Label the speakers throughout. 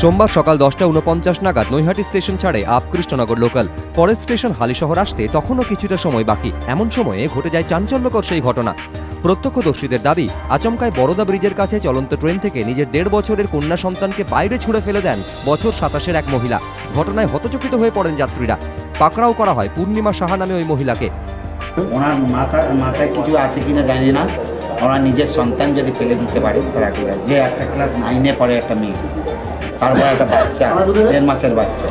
Speaker 1: সোমবার সকাল 10:49 নাগাদ নৈহাটি স্টেশন ছাড়ে আপ কৃষ্ণনগর লোকাল। পরের স্টেশন হালিশহর আসতে তখনও কিছুটা সময় বাকি। এমন সময়ে ঘটে যায় চাঞ্চল্যকর সেই ঘটনা। প্রত্যক্ষদর্শীদের দাবি, আচমকায় বরোদা ব্রিজের কাছে চলন্ত ট্রেন থেকে নিজের 1.5 বছরের কন্যা সন্তানকে বাইরে ছুঁড়ে ফেলে দেন বছর 27-এর এক মহিলা। ঘটনায় হতচকিত হয়ে পড়েন যাত্রীরা। পাকড়াও করা হয় পূর্ণিমা সাহা নামে ওই মহিলাকে।
Speaker 2: ওনার মাথায় কিছু আছে কিনা জানি না, ওনার নিজের সন্তান যদি ফেলে দিতে পারে তারা ঠিক আছে। যে একটা ক্লাস 9-এ পড়ে একটা মেয়ে, তারপর একটা বাচ্চা, 1.5 মাসের বাচ্চা।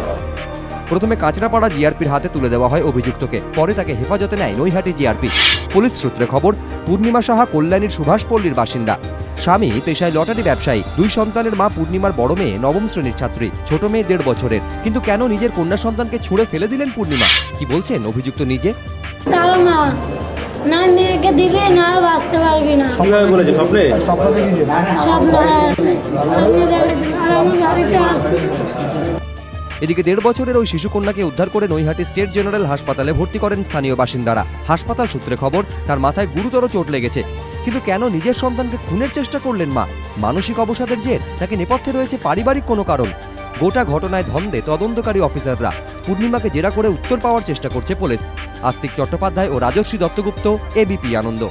Speaker 1: প্রথমে কাঁচরাপাড়া জিআরপির হাতে তুলে দেওয়া হয় অভিযুক্তকে, পরে তাকে হেফাজতে নেয় নৈহাটি জিআরপি। পুলিশ সূত্রে খবর, পূর্ণিমা সাহা কল্যাণীর সুভাষপল্লীর বাসিন্দা। স্বামী পেশায় লটারি ব্যবসায়ী। 2 সন্তানের মা পূর্ণিমার বড় মেয়ে 9ম শ্রেণীর ছাত্রী, ছোট মেয়ে 1.5 বছরের। কিন্তু কেন নিজের কন্যা সন্তানকে ছুঁড়ে ফেলে দিলেন পূর্ণিমা? কি বলছেন অভিযুক্ত নিজে?
Speaker 3: না মেয়েকে দিলে না বাঁচতে পারবি না।
Speaker 4: কিভাবে বলেছে? স্বপ্নে
Speaker 3: স্বপ্ন, আমি দেখেছি আর আমি বাড়িতে আসি।
Speaker 1: এদিকে 1.5 বছরের ওই শিশু কন্যাকে উদ্ধার করে নৈহাটি স্টেট জেনারেল হাসপাতালে ভর্তি করেন স্থানীয় বাসিন্দারা। হাসপাতাল সূত্রে খবর, তার মাথায় গুরুতর চোট লেগেছে। কিন্তু কেন নিজের সন্তানকে খুনের চেষ্টা করলেন মা? মানসিক অবসাদের জের, নাকি নেপথ্যে রয়েছে পারিবারিক কোনো কারণ? গোটা ঘটনায় ধন্দে তদন্তকারী অফিসাররা। পূর্ণিমাকে জেরা করে উত্তর পাওয়ার চেষ্টা করছে পুলিশ। আস্তিক চট্টোপাধ্যায় ও রাজশ্রী দত্তগুপ্ত, এবিপি আনন্দ।